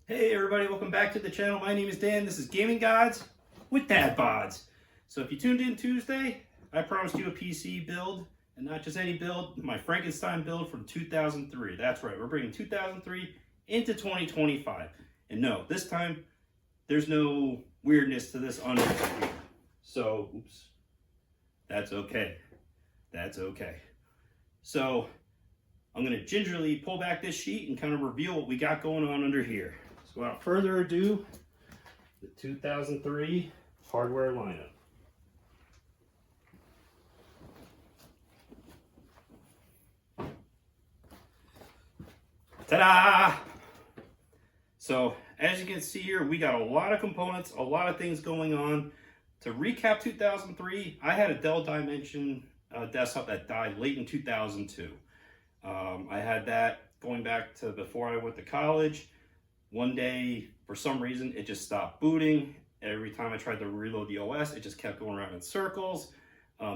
Hey everybody, welcome back to the channel. My name is Dan. This is Gaming Gods with Dad Bods. So if you tuned in Tuesday, I promised you a PC build, and not just any build, my Frankenstein build from 2003. That's right, we're bringing 2003 into 2025. And no, this time, there's no weirdness to this under here. So, oops, that's okay. That's okay. So, I'm gonna gingerly pull back this sheet and kind of reveal what we got going on under here. So without further ado, the 2003 hardware lineup. Ta-da! So as you can see here, we got a lot of components, a lot of things going on. To recap 2003, I had a Dell Dimension desktop that died late in 2002. I had that going back to before I went to college. One day, for some reason, it just stopped booting. Every time I tried to reload the OS, it just kept going around in circles.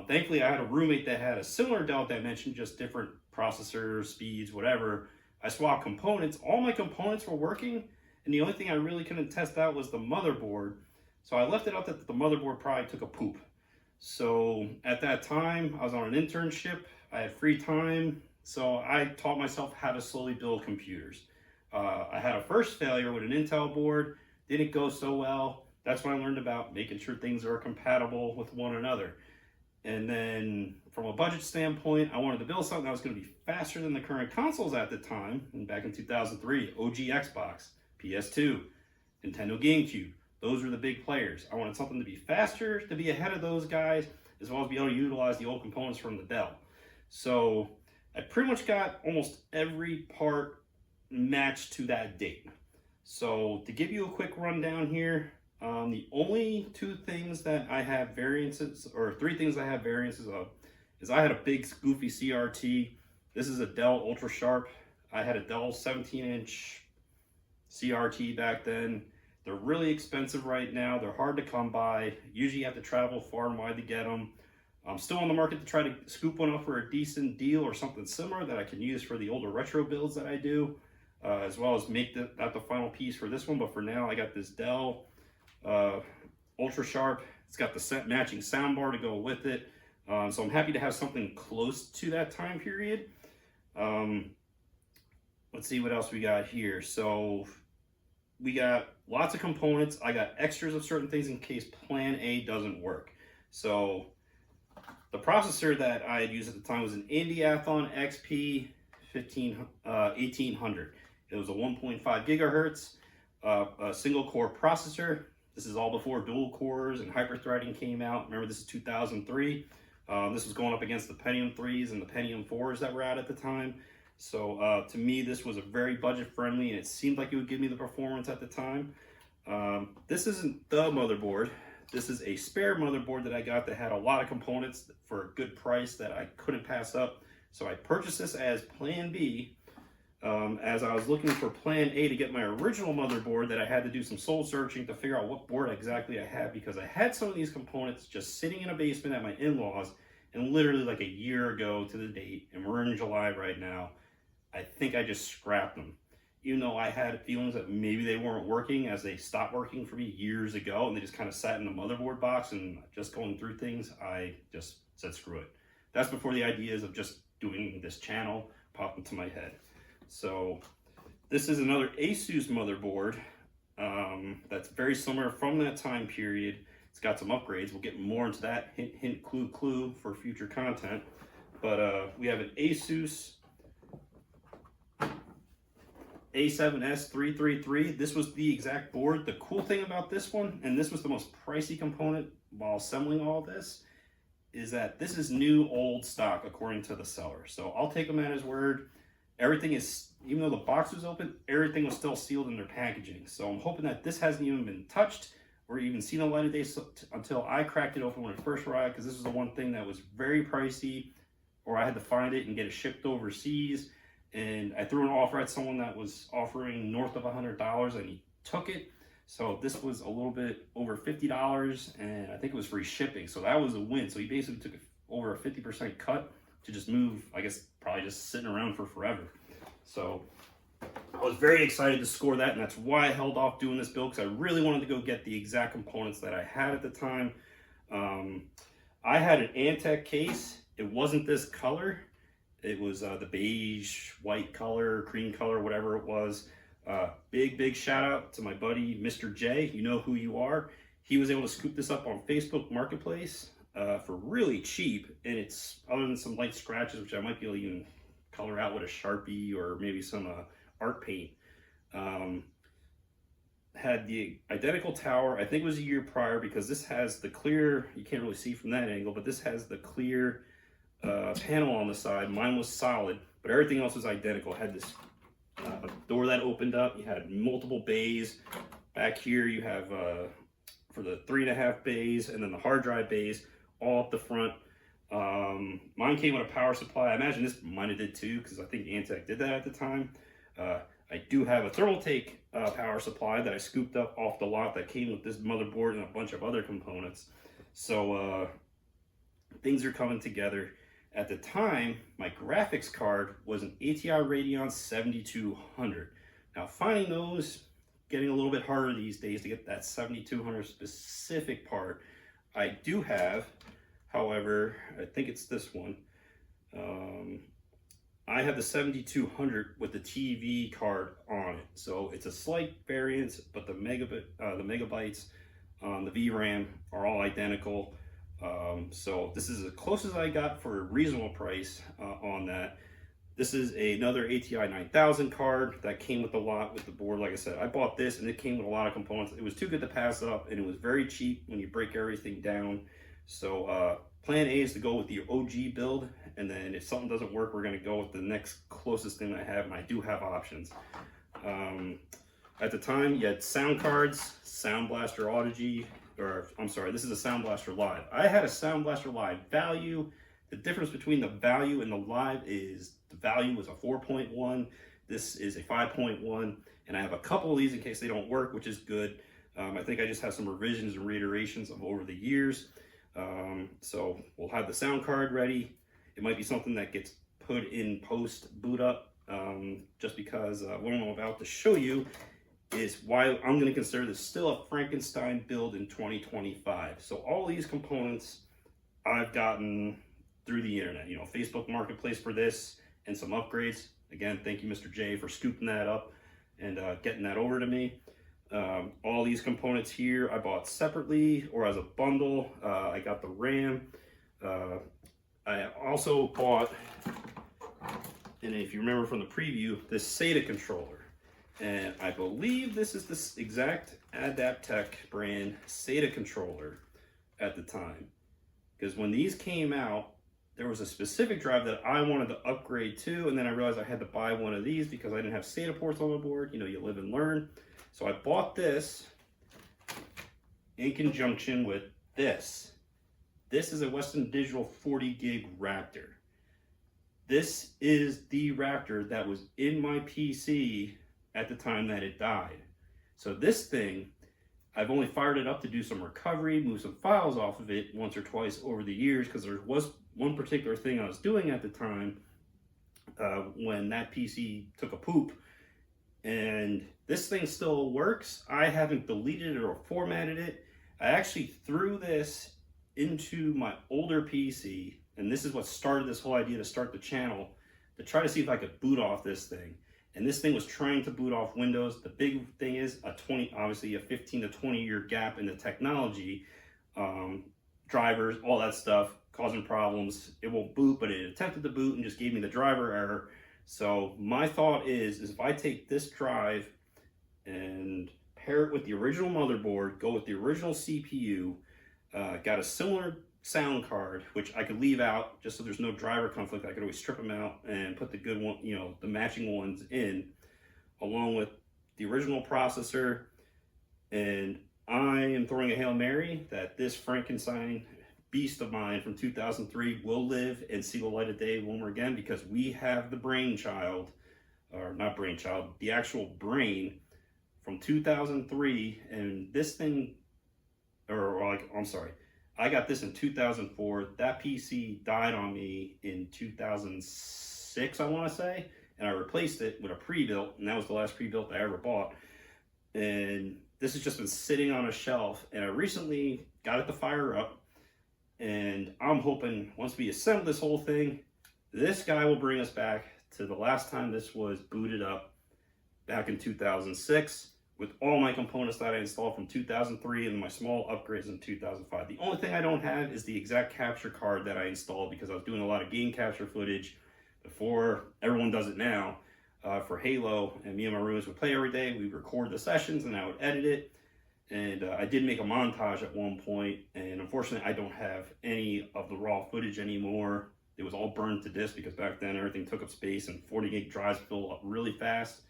Thankfully, I had a roommate that had a similar Dell Dimension, just different processors, speeds, whatever. I swapped components. All my components were working, and the only thing I really couldn't test out was the motherboard. So I left it out that the motherboard probably took a poop. So at that time, I was on an internship. I had free time, so I taught myself how to slowly build computers. I had a first failure with an Intel board, didn't go so well. That's when I learned about making sure things are compatible with one another. And then from a budget standpoint, I wanted to build something that was going to be faster than the current consoles at the time. And back in 2003, OG Xbox, PS2, Nintendo GameCube, those were the big players. I wanted something to be faster, to be ahead of those guys, as well as be able to utilize the old components from the Dell. So I pretty much got almost every part matched to that date. So to give you a quick rundown here, the only two things that I have variances, or three things I have variances of, is I had a big goofy CRT. This is a Dell Ultra Sharp. I had a Dell 17-inch CRT back then. They're really expensive right now. They're hard to come by. Usually you have to travel far and wide to get them. I'm still on the market to try to scoop one up for a decent deal or something similar that I can use for the older retro builds that I do. As well as make that the final piece for this one. But for now, I got this Dell Ultra Sharp. It's got the matching soundbar to go with it. So I'm happy to have something close to that time period. Let's see what else we got here. So we got lots of components. I got extras of certain things in case Plan A doesn't work. So the processor that I had used at the time was an AMD Athlon XP 1800. It was a 1.5 gigahertz, a single core processor. This is all before dual cores and hyper-threading came out. Remember, this is 2003. This was going up against the Pentium 3s and the Pentium 4s that were out at the time. So to me, this was a very budget-friendly, and it seemed like it would give me the performance at the time. This isn't the motherboard. This is a spare motherboard that I got that had a lot of components for a good price that I couldn't pass up. So I purchased this as Plan B. As I was looking for Plan A to get my original motherboard, that I had to do some soul searching to figure out what board exactly I had, because I had some of these components just sitting in a basement at my in-laws, and literally like a year ago to the date, and we're in July right now, I think I just scrapped them. Even though I had feelings that maybe they weren't working, as they stopped working for me years ago, and they just kind of sat in the motherboard box, and just going through things, I just said screw it. That's before the ideas of just doing this channel popped into my head. So this is another Asus motherboard that's very similar from that time period. It's got some upgrades. We'll get more into that, hint, hint, clue, clue, for future content. But we have an Asus A7S333. This was the exact board. The cool thing about this one, and this was the most pricey component while assembling all this, is that this is new old stock according to the seller. So I'll take him at his word. Everything is, even though the box was open, everything was still sealed in their packaging. So I'm hoping that this hasn't even been touched or even seen the light of day until I cracked it open when it first arrived, because this is the one thing that was very pricey, or I had to find it and get it shipped overseas. And I threw an offer at someone that was offering north of $100, and he took it. So this was a little bit over $50, and I think it was free shipping. So that was a win. So he basically took over a 50% cut to just move, I guess, probably just sitting around for forever. So I was very excited to score that, and that's why I held off doing this build, because I really wanted to go get the exact components that I had at the time. I had an Antec case. It wasn't this color. It was the beige, white color, cream color, whatever it was. Big shout out to my buddy, Mr. J. You know who you are. He was able to scoop this up on Facebook Marketplace for really cheap. And it's, other than some light scratches, which I might be able to even color out with a Sharpie or maybe some art paint. Had the identical tower. I think it was a year prior, because this has the clear, you can't really see from that angle, but this has the clear panel on the side. Mine was solid, but everything else was identical. It had this door that opened up. You had multiple bays. Back here you have for the 3.5 bays, and then the hard drive bays all up the front. Mine came with a power supply. I imagine this might have did too, because I think Antec did that at the time. I do have a Thermaltake power supply that I scooped up off the lot that came with this motherboard and a bunch of other components. So things are coming together. At the time, my graphics card was an ATI Radeon 7200. Now, finding those, getting a little bit harder these days to get that 7200 specific part. I do have, however, I think it's this one. I have the 7200 with the TV card on it. So it's a slight variance, but the megabytes on the VRAM are all identical. So this is as close as I got for a reasonable price on that. This is another ATI 9000 card that came with a lot with the board. Like I said, I bought this and it came with a lot of components. It was too good to pass up, and it was very cheap when you break everything down. So plan A is to go with the OG build, and then if something doesn't work, we're going to go with the next closest thing I have, and I do have options. At the time, you had sound cards, Sound Blaster Audigy, or I'm sorry, this is a Sound Blaster Live. I had a Sound Blaster Live Value. The difference between the Value and the Live is the Value was a 4.1. This is a 5.1, and I have a couple of these in case they don't work, which is good. I think I just have some revisions and reiterations of over the years. So we'll have the sound card ready. It might be something that gets put in post boot up, just because what I'm about to show you is why I'm going to consider this still a Frankenstein build in 2025. So all these components I've gotten through the internet, you know, Facebook Marketplace for this and some upgrades. Again, thank you, Mr. J, for scooping that up and getting that over to me. All these components here I bought separately or as a bundle. I got the RAM. I also bought, and if you remember from the preview, this SATA controller. And I believe this is the exact Adaptec brand SATA controller at the time. Because when these came out, there was a specific drive that I wanted to upgrade to, and then I realized I had to buy one of these because I didn't have SATA ports on the board. You know, you live and learn. So I bought this in conjunction with this. This is a Western Digital 40 gig Raptor. This is the Raptor that was in my PC at the time that it died. So this thing, I've only fired it up to do some recovery, move some files off of it once or twice over the years, because there was one particular thing I was doing at the time when that PC took a poop. And this thing still works. I haven't deleted it or formatted it. I actually threw this into my older PC, and this is what started this whole idea to start the channel, to try to see if I could boot off this thing. And this thing was trying to boot off Windows. The big thing is obviously a 15 to 20 year gap in the technology, drivers, all that stuff, causing problems. It won't boot, but it attempted to boot and just gave me the driver error. So my thought is if I take this drive and pair it with the original motherboard, go with the original CPU, got a similar sound card, which I could leave out just so there's no driver conflict. I could always strip them out and put the good one, you know, the matching ones in, along with the original processor. And I am throwing a Hail Mary that this Frankenstein beast of mine from 2003 will live and see the light of day one more again, because we have the brainchild, or not brainchild, the actual brain from 2003. And this thing, I'm sorry, I got this in 2004. That PC died on me in 2006, I want to say. and I replaced it with a pre-built, and that was the last pre-built I ever bought. And this has just been sitting on a shelf, and I recently got it to fire up, and I'm hoping once we assemble this whole thing, this guy will bring us back to the last time this was booted up back in 2006 with all my components that I installed from 2003 and my small upgrades in 2005. The only thing I don't have is the exact capture card that I installed because I was doing a lot of game capture footage before everyone does it now for Halo, and me and my roommates would play every day. We'd record the sessions and I would edit it. And I did make a montage at one point, and unfortunately I don't have any of the raw footage anymore. It was all burned to disk because back then everything took up space, and 40 gig drives fill up really fast.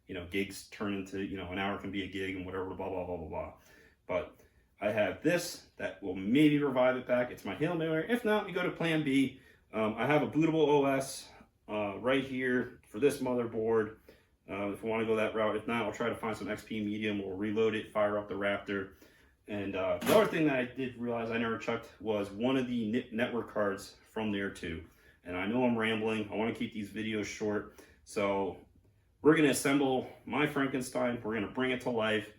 You know, gigs turn into, you know, an hour can be a gig and whatever, blah, blah, blah, blah, blah. But I have this that will maybe revive it back. It's my Hail Mary. If not, we go to plan B. I have a bootable OS right here for this motherboard. If we want to go that route. If not, I'll try to find some XP medium. We'll reload it, fire up the Raptor. And the other thing that I did realize I never checked was one of the network cards from there too. And I know I'm rambling. I want to keep these videos short. So we're going to assemble my Frankenstein. We're going to bring it to life.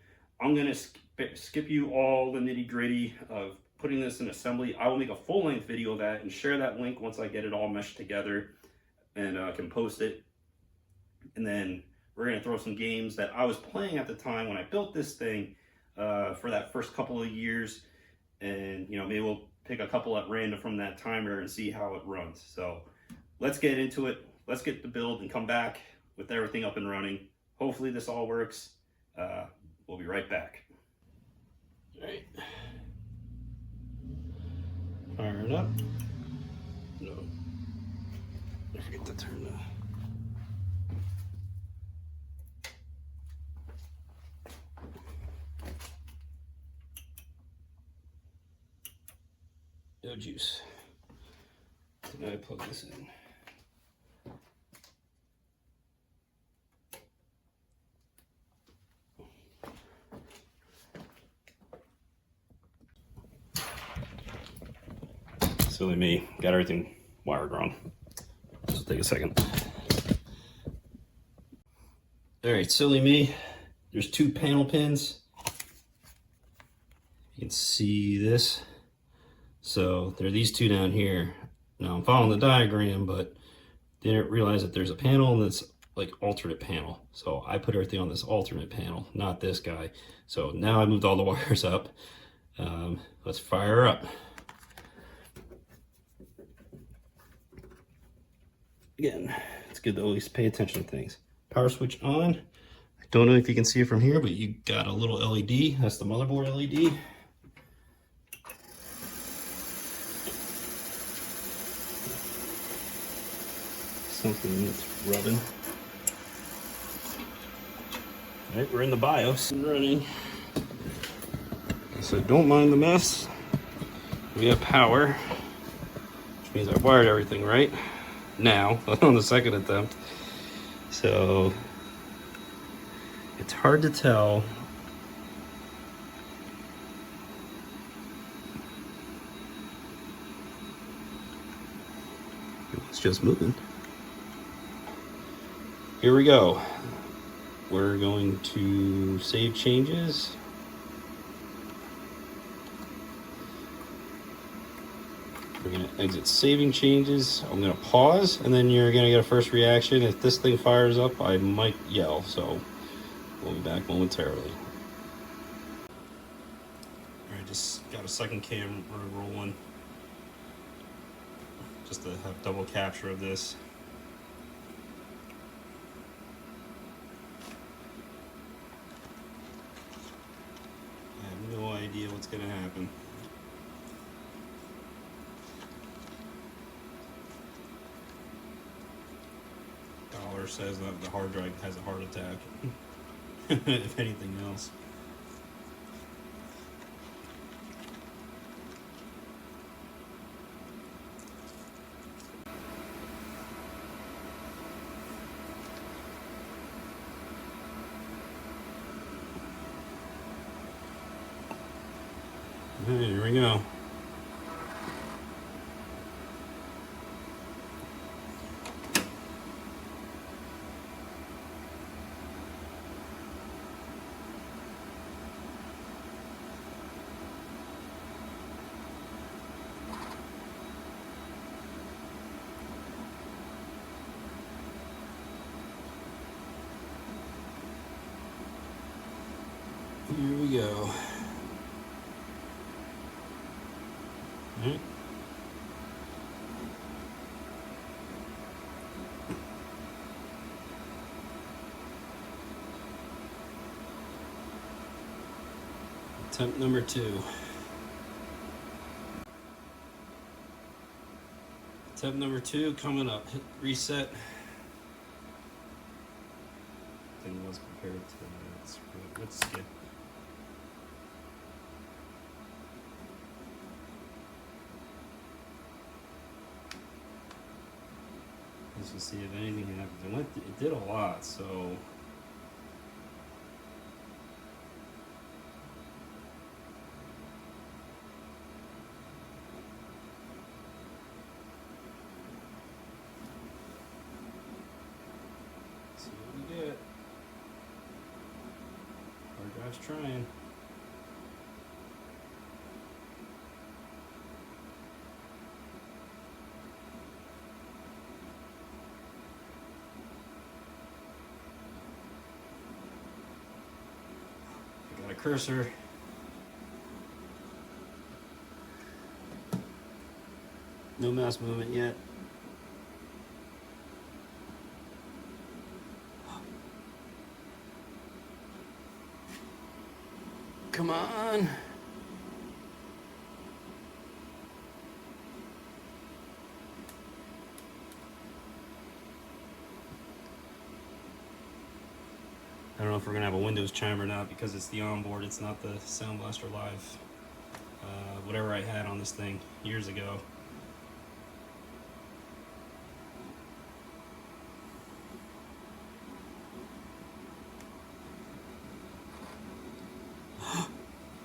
I'm going to skip you all the nitty gritty of putting this in assembly. I will make a full length video of that and share that link once I get it all meshed together and I can post it. And then we're going to throw some games that I was playing at the time when I built this thing for that first couple of years. And, you know, maybe we'll pick a couple at random from that timer and see how it runs. So let's get into it. Let's get the build and come back with everything up and running. Hopefully this all works. We'll be right back. All right. Fire it up. No. I forget to turn the... No juice. Now I plug this in. Silly me, got everything wired wrong. This will take a second. All right, silly me. There's two panel pins. You can see this. So there are these two down here. Now I'm following the diagram, but didn't realize that there's a panel and that's like alternate panel. So I put everything on this alternate panel, not this guy. So now I moved all the wires up. Let's fire up. Again, it's good to always pay attention to things. Power switch on. I don't know if you can see it from here, but you got a little LED. That's the motherboard LED. Something that's rubbing. All right, we're in the BIOS and running. So don't mind the mess. We have power, which means I wired everything right now on the second attempt. So it's hard to tell. It's just moving. Here we go. We're going to save changes. We're going to exit saving changes. I'm going to pause, and then you're going to get a first reaction. If this thing fires up, I might yell, so we'll be back momentarily. All right, just got a second camera rolling just to have double capture of this. I have no idea what's going to happen. Dollar says that the hard drive has a heart attack, if anything else. Here we go. Here we go. Right. Attempt number 2. Attempt number 2 coming up. Hit reset. Thing was compared to let's skip. Let's just see if anything happened. It did a lot, so. See what we get. Hard drive's trying. Got a cursor. No mouse movement yet. Come on. I don't know if we're gonna have a Windows chime or not because it's the onboard, it's not the Sound Blaster Live. Whatever I had on this thing years ago.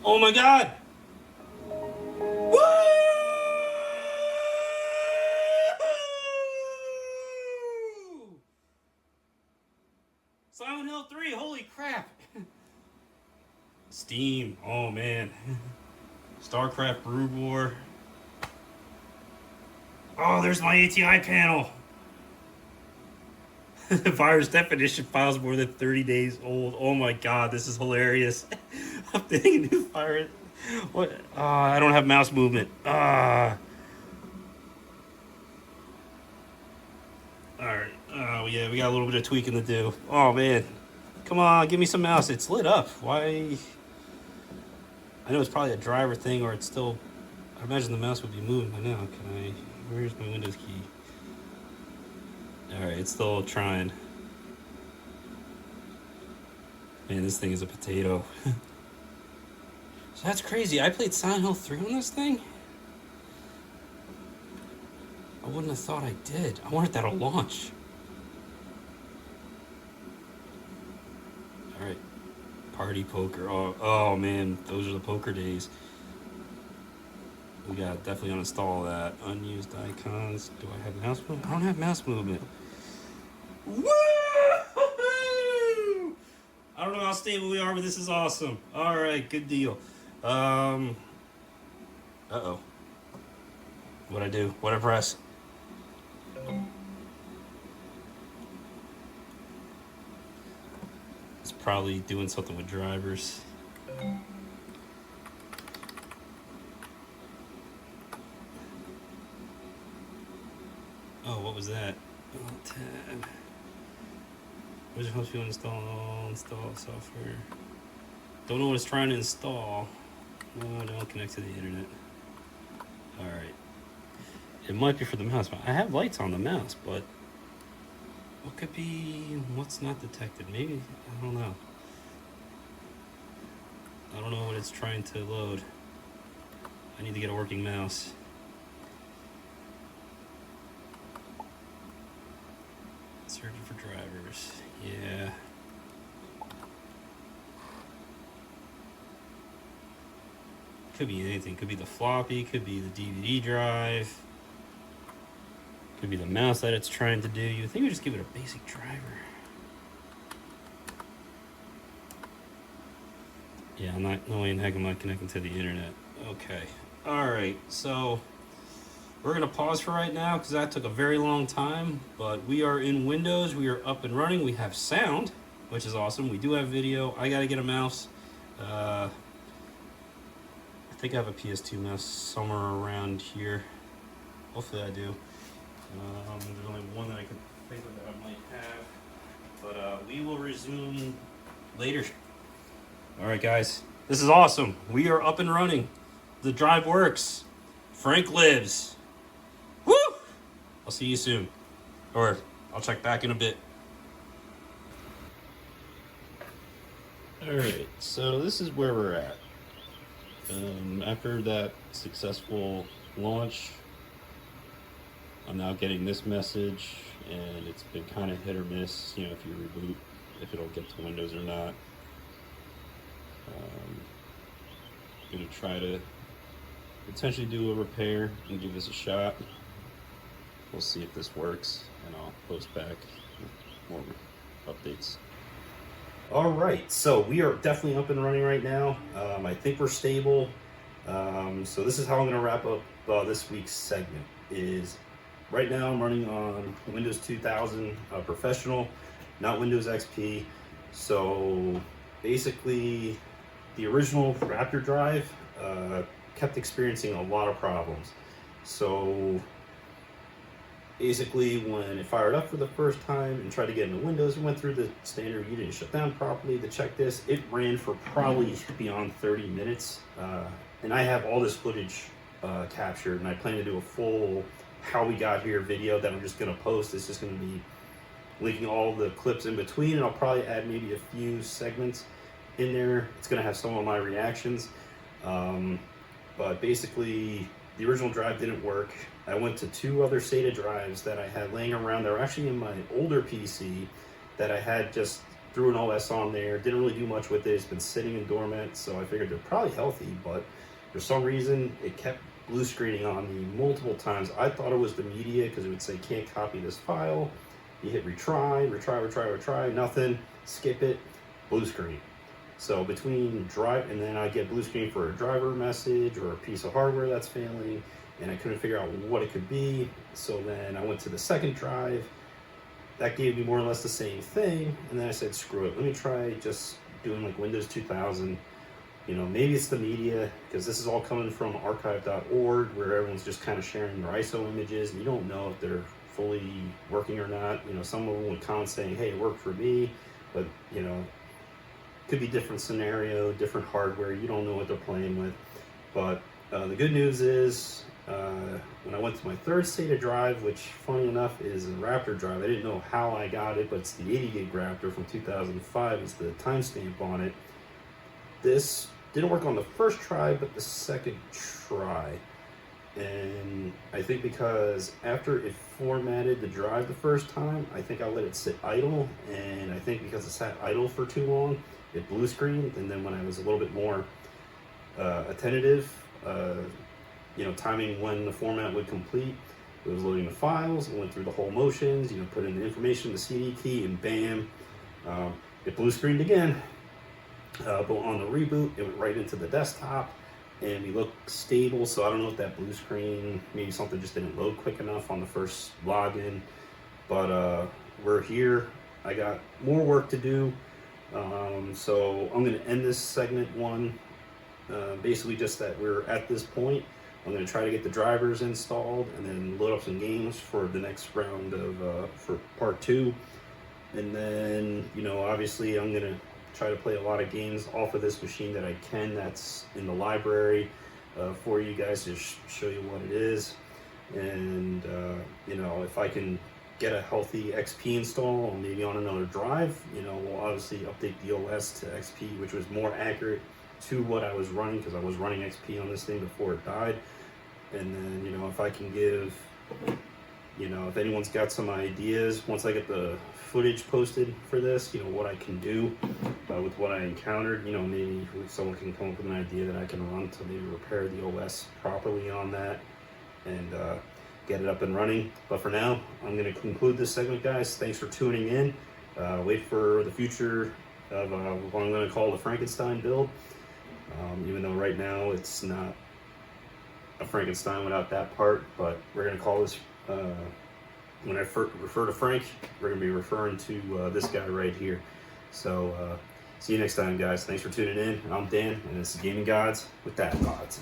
Oh my God! Woo! Silent Hill 3, holy crap! Steam, oh man. StarCraft Brood War. Oh, there's my ATI panel. The virus definition file's more than 30 days old. Oh my God, this is hilarious. Updating a new virus. What? I don't have mouse movement. Alright. Yeah, we got a little bit of tweaking to do. Oh man. Come on, give me some mouse. It's lit up. Why? I know it's probably a driver thing, or it's still. I imagine the mouse would be moving by now. Can I? Where's my Windows key? Alright, it's still trying. Man, this thing is a potato. So that's crazy. I played Silent Hill 3 on this thing? I wouldn't have thought I did. I wanted that to launch. Alright. Party poker. Oh man, those are the poker days. We gotta definitely uninstall that. Unused icons. Do I have mouse movement? I don't have mouse movement. Woo! I don't know how stable we are, but this is awesome. Alright, good deal. Uh-oh. What'd I do? What'd I press? It's probably doing something with drivers. Oh, what was that? Tab. Which helps you install software. Don't know what it's trying to install. No, don't connect to the internet. Alright. It might be for the mouse. I have lights on the mouse, but what could be what's not detected? Maybe, I don't know. I don't know what it's trying to load. I need to get a working mouse. Searching for drivers. Yeah. Could be anything. Could be the floppy, could be the DVD drive, could be the mouse that it's trying to do. You think we just give it a basic driver. Yeah, no way in heck am I connecting to the internet. Okay. Alright, so we're gonna pause for right now because that took a very long time, but we are in Windows, we are up and running, we have sound, which is awesome. We do have video. I gotta get a mouse. I think I have a PS2 mouse somewhere around here. Hopefully I do. There's only one that I can think of that I might have. But we will resume later. Alright guys, this is awesome. We are up and running. The drive works. Frank lives. Woo! I'll see you soon. Or I'll check back in a bit. Alright, so this is where we're at. After that successful launch, I'm now getting this message, and it's been kind of hit or miss, you know, if you reboot, if it'll get to Windows or not. I'm going to try to potentially do a repair and give this a shot. We'll see if this works, and I'll post back more updates. Alright, so we are definitely up and running right now. I think we're stable. So this is how I'm going to wrap up this week's segment. Is right now I'm running on Windows 2000 Professional, not Windows XP. So basically the original Raptor drive kept experiencing a lot of problems. So basically when it fired up for the first time and tried to get into Windows, it went through the standard "you didn't shut down properly" to check this. It ran for probably beyond 30 minutes. And I have all this footage captured, and I plan to do a full how we got here video that I'm just going to post. It's just going to be linking all the clips in between, and I'll probably add maybe a few segments in there. It's going to have some of my reactions. But basically, the original drive didn't work. I went to 2 other SATA drives that I had laying around. They were actually in my older PC that I had just threw an OS on there. Didn't really do much with it. It's been sitting in dormant, so I figured they're probably healthy, but for some reason it kept blue screening on me multiple times. I thought it was the media because it would say can't copy this file. You hit retry, nothing, skip it, blue screen. So between drive, and then I get blue screen for a driver message or a piece of hardware that's failing, and I couldn't figure out what it could be. So then I went to the second drive. That gave me more or less the same thing, and then I said, screw it, let me try just doing like Windows 2000. You know, maybe it's the media, because this is all coming from archive.org, where everyone's just kind of sharing their ISO images, and you don't know if they're fully working or not. You know, some of them would comment saying, hey, it worked for me, but, you know, could be different scenario, different hardware, you don't know what they're playing with. But the good news is, when I went to my third SATA drive, which funny enough is a Raptor drive, I didn't know how I got it, but it's the 80 gig Raptor from 2005, it's the timestamp on it. This didn't work on the first try, but the second try. And I think because after it formatted the drive the first time, I think I let it sit idle, and I think because it sat idle for too long, it blue screened. And then when I was a little bit more attentive, you know, timing when the format would complete, it was loading the files, it went through the whole motions, you know, put in the information, the CD key, and bam, it blue screened again. But on the reboot, it went right into the desktop, and we look stable. So I don't know if that blue screen, maybe something just didn't load quick enough on the first login. But we're here. I got more work to do. So I'm going to end this segment 1. Basically just that we're at this point. I'm going to try to get the drivers installed and then load up some games for the next round of for part 2. And then, you know, obviously I'm going to try to play a lot of games off of this machine that I can, that's in the library for you guys to show you what it is. And you know, if I can get a healthy XP install maybe on another drive, you know, we'll obviously update the OS to XP, which was more accurate to what I was running, because I was running XP on this thing before it died. And then, you know, if I can give, you know, if anyone's got some ideas, once I get the footage posted for this, you know, what I can do with what I encountered, you know, maybe someone can come up with an idea that I can run to maybe repair the OS properly on that and get it up and running. But for now, I'm going to conclude this segment, guys. Thanks for tuning in. Wait for the future of what I'm going to call the Frankenstein build, even though right now it's not a Frankenstein without that part, but we're going to call this when I refer to Frank, we're going to be referring to this guy right here. So See you next time, guys. Thanks for tuning in. I'm Dan, and this is Gaming Gods with that Bods.